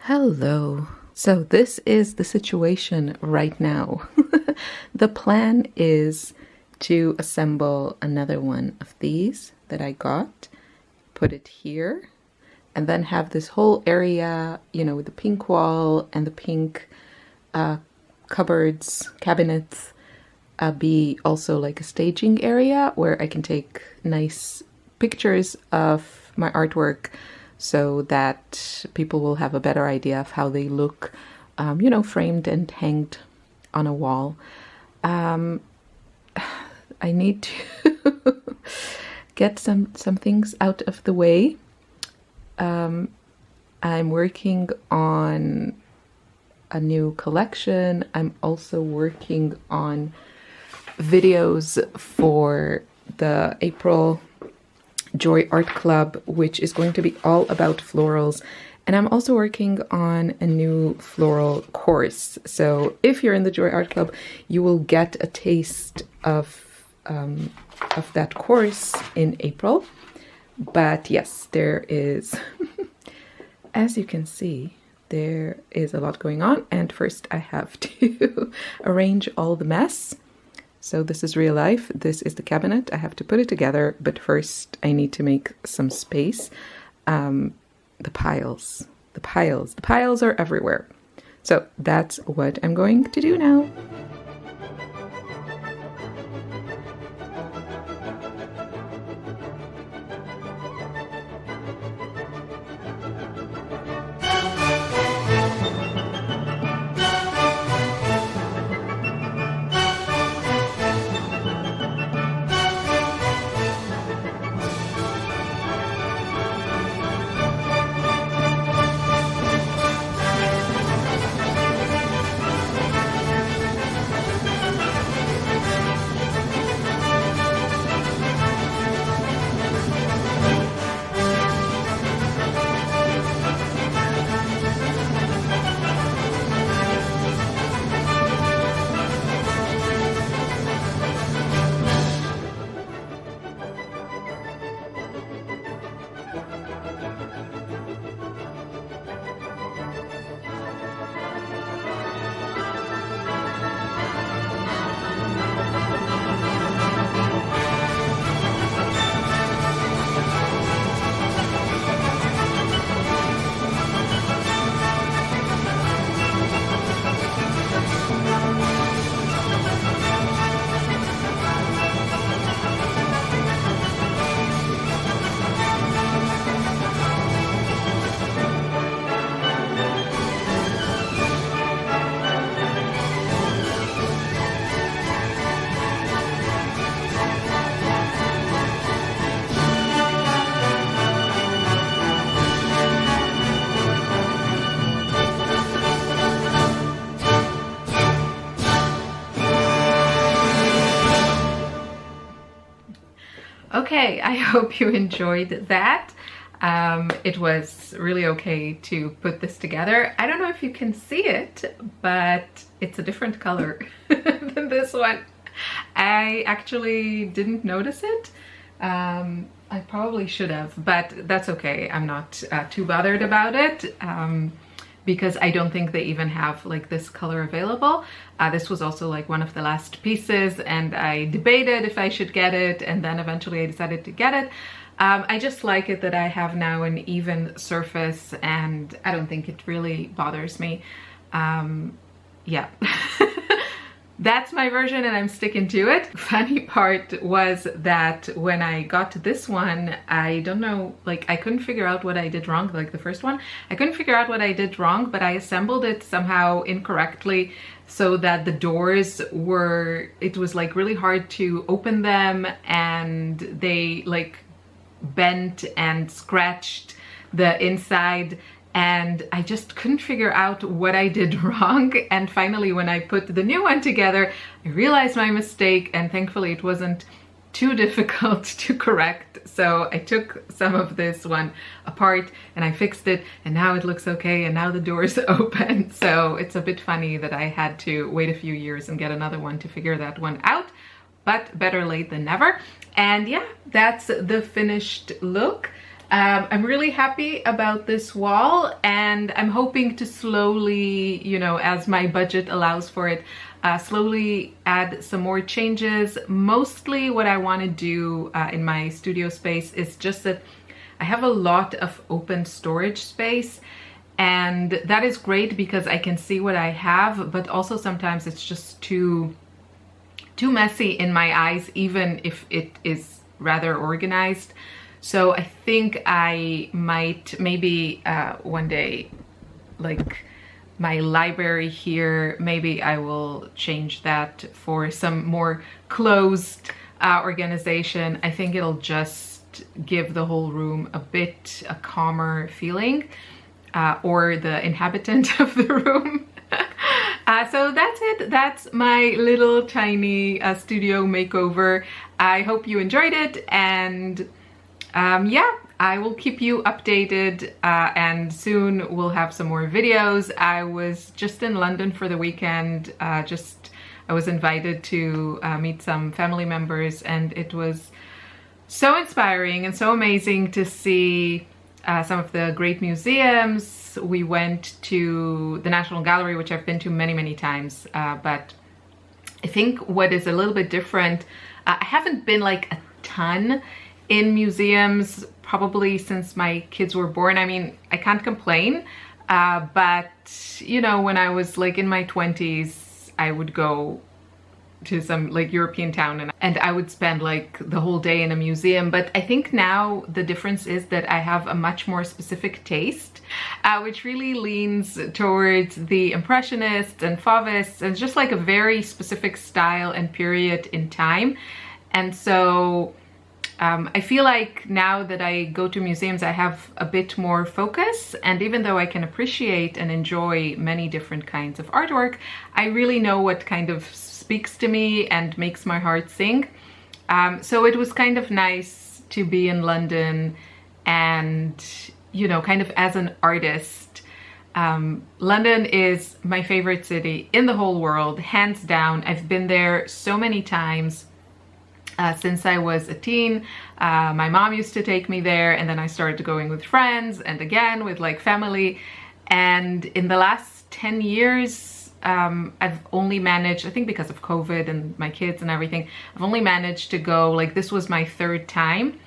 Hello. So this is the situation right now. The plan is to assemble another one of these that I got, put it here, and then have this whole area, with the pink wall and the pink cupboards, cabinets, be also like a staging area where I can take nice pictures of my artwork so that people will have a better idea of how they look, framed and hanged on a wall. I need to get some things out of the way. I'm working on a new collection. I'm also working on videos for the April Joy Art Club, which is going to be all about florals. And I'm also working on a new floral course. So if you're in the Joy Art Club, you will get a taste of that course in April. But yes, there is, as you can see, there is a lot going on. And first I have to arrange all the mess. So this is real life. This is the cabinet. I have to put it together, but first I need to make some space. The piles are everywhere. So that's what I'm going to do now. Okay, I hope you enjoyed that. It was really okay to put this together. I don't know if you can see it, but it's a different color than this one. I actually didn't notice it. I probably should have, but that's okay. I'm not too bothered about it. Because I don't think they even have like this color available. This was also like one of the last pieces and I debated if I should get it, and then eventually I decided to get it. I just like it that I have now an even surface and I don't think it really bothers me. Yeah. That's my version and I'm sticking to it. Funny part was that when I got to this one, I don't know, like I couldn't figure out what I did wrong, like the first one. I couldn't figure out what I did wrong, but I assembled it somehow incorrectly so that the doors were, it was like really hard to open them and they like bent and scratched the inside. And I just couldn't figure out what I did wrong. And finally, when I put the new one together, I realized my mistake, and thankfully it wasn't too difficult to correct. So I took some of this one apart and I fixed it, and now it looks okay, and now the door is open. So it's a bit funny that I had to wait a few years and get another one to figure that one out, but better late than never. And yeah, that's the finished look. I'm really happy about this wall, and I'm hoping to slowly, you know, as my budget allows for it, slowly add some more changes. Mostly what I want to do in my studio space is just that I have a lot of open storage space, and that is great because I can see what I have, but also sometimes it's just too messy in my eyes, even if it is rather organized. So I think I might maybe one day, like my library here, maybe I will change that for some more closed organization. I think it'll just give the whole room a calmer feeling, or the inhabitant of the room. So that's it. That's my little tiny studio makeover. I hope you enjoyed it, and yeah, I will keep you updated, and soon we'll have some more videos. I was just in London for the weekend. I was invited to meet some family members, and it was so inspiring and so amazing to see some of the great museums. We went to the National Gallery, which I've been to many, many times, but I think what is a little bit different, I haven't been like a ton in museums probably since my kids were born. I mean, I can't complain, but you know, when I was like in my 20s, I would go to some like European town and I would spend like the whole day in a museum. But I think now the difference is that I have a much more specific taste, which really leans towards the Impressionists and Fauvists, and just like a very specific style and period in time. And so I feel like now that I go to museums, I have a bit more focus, and even though I can appreciate and enjoy many different kinds of artwork, I really know what kind of speaks to me and makes my heart sing. So it was kind of nice to be in London and, you know, kind of as an artist. London is my favorite city in the whole world, hands down. I've been there so many times. Since I was a teen. My mom used to take me there, and then I started going with friends and again with like family. And in the last 10 years, I've only managed, I think because of COVID and my kids and everything, I've only managed to go, like this was my third time.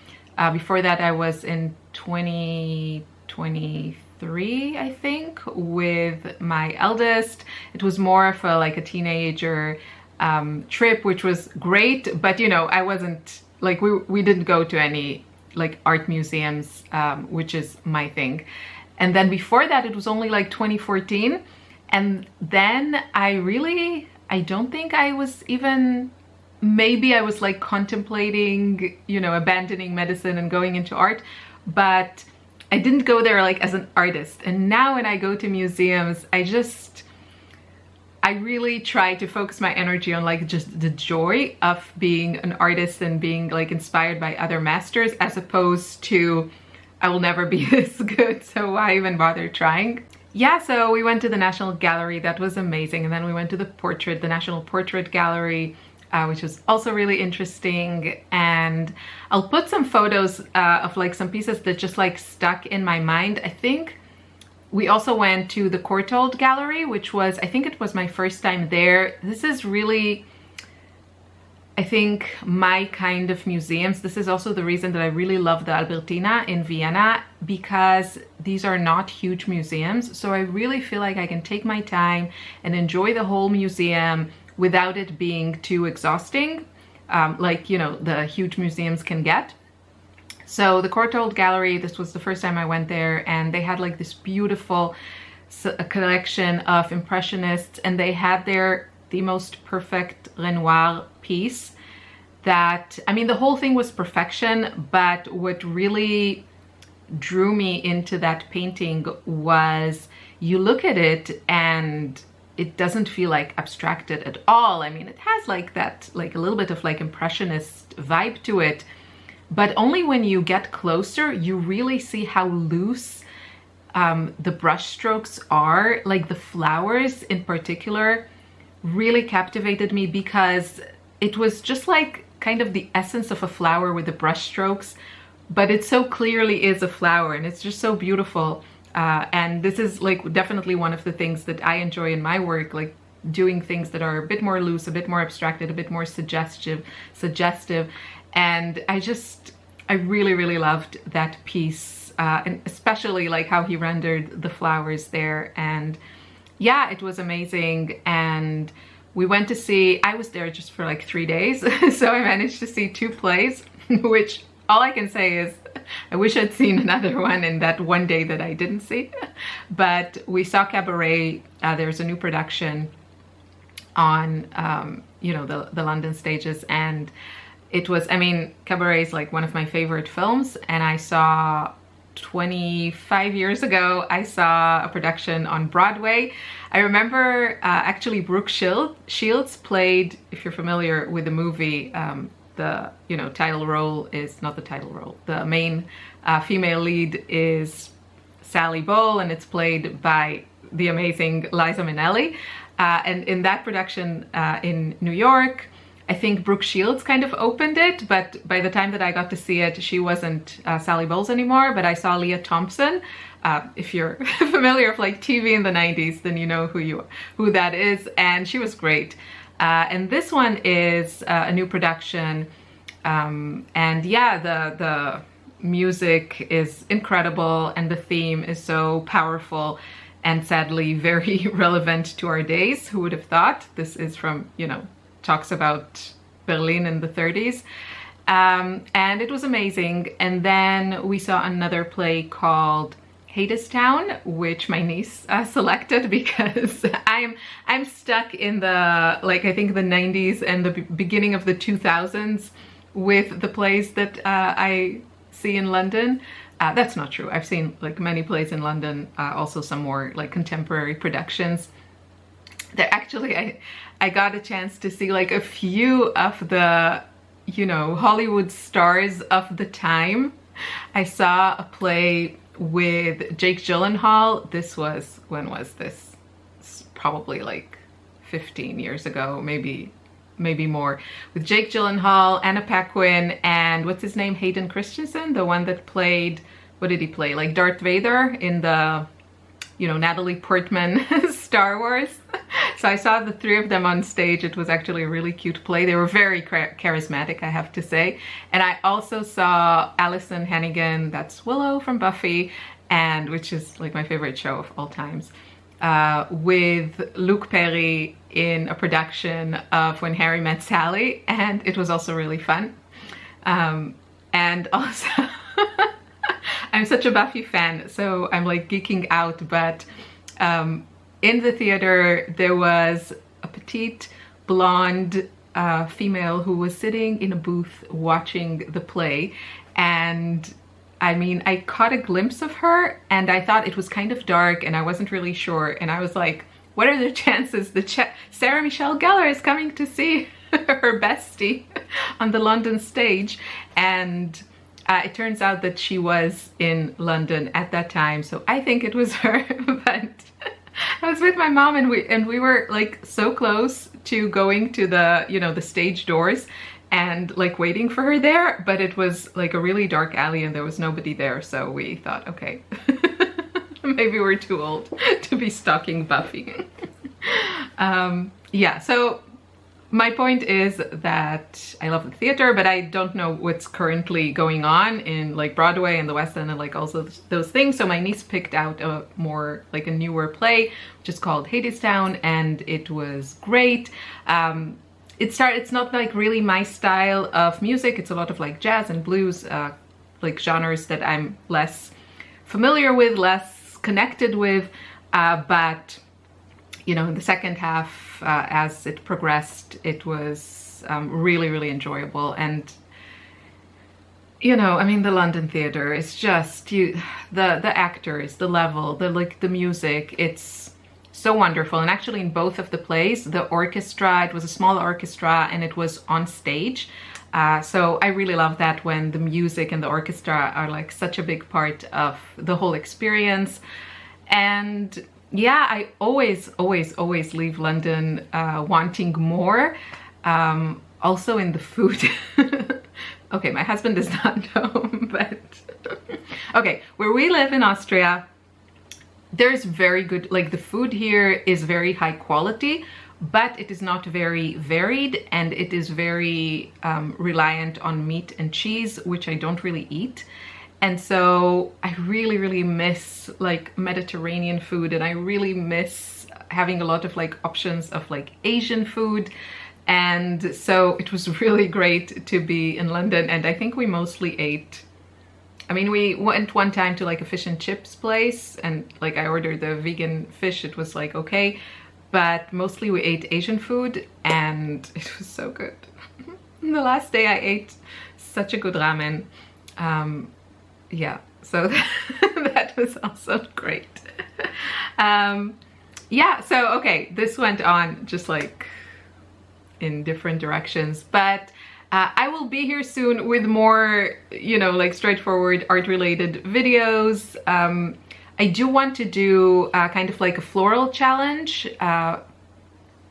Before that I was in 2023, I think, with my eldest. It was more of like a teenager trip, which was great, but you know, I wasn't like, we didn't go to any like art museums, which is my thing. And then before that it was only like 2014, and then I don't think I was even, maybe I was like contemplating, you know, abandoning medicine and going into art, but I didn't go there like as an artist. And now when I go to museums, I really try to focus my energy on like just the joy of being an artist and being like inspired by other masters, as opposed to I will never be this good, so why even bother trying? Yeah, so we went to the National Gallery. That was amazing. And then we went to the National Portrait Gallery, which was also really interesting. And I'll put some photos of like some pieces that just like stuck in my mind. I think we also went to the Courtauld Gallery, which was, I think it was my first time there. This is really, I think, my kind of museums. This is also the reason that I really love the Albertina in Vienna, because these are not huge museums. So I really feel like I can take my time and enjoy the whole museum without it being too exhausting, like, you know, the huge museums can get. So the Courtauld Gallery, this was the first time I went there, and they had like this beautiful collection of Impressionists, and they had there the most perfect Renoir piece that, I mean, the whole thing was perfection, but what really drew me into that painting was you look at it and it doesn't feel like abstracted at all. I mean, it has like that, like a little bit of like Impressionist vibe to it, but only when you get closer, you really see how loose the brush strokes are. Like the flowers in particular really captivated me, because it was just like kind of the essence of a flower with the brush strokes but it so clearly is a flower, and it's just so beautiful. And this is like definitely one of the things that I enjoy in my work, like doing things that are a bit more loose, a bit more abstracted, a bit more suggestive. And I really, really loved that piece, and especially like how he rendered the flowers there. And yeah, it was amazing. And we went to see, I was there just for like 3 days, so I managed to see 2 plays, which all I can say is I wish I'd seen another one in that one day that I didn't see. But we saw Cabaret. There's a new production on, you know, the London stages, and it was, I mean, Cabaret is like one of my favorite films, and I saw 25 years ago, I saw a production on Broadway. I remember actually Brooke Shields played, if you're familiar with the movie, the, you know, title role is, not the title role, the main female lead is Sally Bowles, and it's played by the amazing Liza Minnelli. And in that production in New York, I think Brooke Shields kind of opened it, but by the time that I got to see it, she wasn't Sally Bowles anymore, but I saw Leah Thompson. If you're familiar with like TV in the 90s, then you know who that is, and she was great. And this one is a new production, and yeah, the music is incredible, and the theme is so powerful and sadly very relevant to our days. Who would have thought? This is from, you know, talks about Berlin in the 30s. And it was amazing. And then we saw another play called Hadestown, which my niece selected because I'm stuck in the, like, I think the 90s and the beginning of the 2000s with the plays that I see in London. That's not true. I've seen like many plays in London, also some more like contemporary productions. There actually, I got a chance to see like a few of the, you know, Hollywood stars of the time. I saw a play with Jake Gyllenhaal. This was, when was this? It's probably like 15 years ago, maybe more. With Jake Gyllenhaal, Anna Paquin, and what's his name? Hayden Christensen, the one that played, what did he play? Like Darth Vader in the, you know, Natalie Portman Star Wars. So I saw the 3 of them on stage. It was actually a really cute play. They were very charismatic, I have to say. And I also saw Allison Hannigan, that's Willow from Buffy, and which is like my favorite show of all times, with Luke Perry in a production of When Harry Met Sally, and it was also really fun. And also, I'm such a Buffy fan, so I'm like geeking out, but in the theater there was a petite blonde female who was sitting in a booth watching the play, and I mean, I caught a glimpse of her and I thought it was kind of dark and I wasn't really sure, and I was like, what are the chances that Sarah Michelle Gellar is coming to see her bestie on the London stage? And it turns out that she was in London at that time, so I think it was her. But I was with my mom, and we were like so close to going to the, you know, the stage doors and like waiting for her there, but it was like a really dark alley and there was nobody there, so we thought, okay, maybe we're too old to be stalking Buffy. Yeah, so my point is that I love the theater, but I don't know what's currently going on in like Broadway and the West End and like also those things. So my niece picked out a more like a newer play, which is called Hadestown, and it was great. It's not like really my style of music. It's a lot of like jazz and blues, like genres that I'm less familiar with, less connected with, but you know, in the second half, as it progressed, it was really, really enjoyable. And you know, I mean, the London theater is just the actors, the level, the music, it's so wonderful. And actually in both of the plays, the orchestra, it was a small orchestra and it was on stage. So I really love that when the music and the orchestra are like such a big part of the whole experience. And yeah, I always leave London wanting more. Also in the food. Okay, my husband is not home, but okay, where we live in Austria, there's very good, like the food here is very high quality, but it is not very varied, and it is very reliant on meat and cheese, which I don't really eat. And so I really miss like Mediterranean food, and I really miss having a lot of like options of like Asian food. And so it was really great to be in London, and I think we mostly ate, I mean, we went one time to like a fish and chips place, and like I ordered the vegan fish, it was like okay, but mostly we ate Asian food, and it was so good. The last day I ate such a good ramen. Yeah, so that was also great. Yeah, so okay, this went on just like in different directions, but I will be here soon with more, you know, like straightforward art related videos. I do want to do kind of like a floral challenge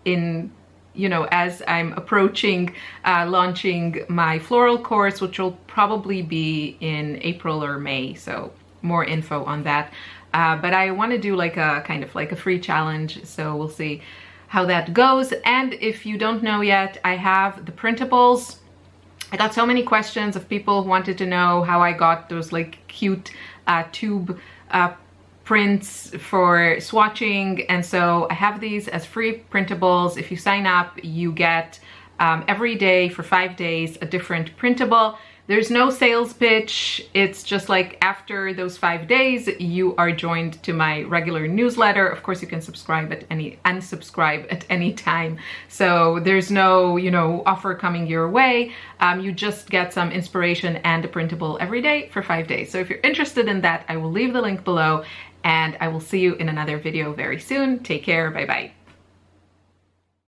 in, you know, as I'm approaching launching my floral course, which will probably be in April or May, so more info on that. But I want to do like a kind of like a free challenge, so we'll see how that goes. And if you don't know yet, I have the printables. I got so many questions of people who wanted to know how I got those like cute tube prints for swatching, and so I have these as free printables. If you sign up, you get every day for 5 days a different printable. There's no sales pitch. It's just like after those 5 days, you are joined to my regular newsletter. Of course, you can subscribe at unsubscribe at any time. So there's no, you know, offer coming your way. You just get some inspiration and a printable every day for 5 days. So if you're interested in that, I will leave the link below, and I will see you in another video very soon. Take care. Bye bye.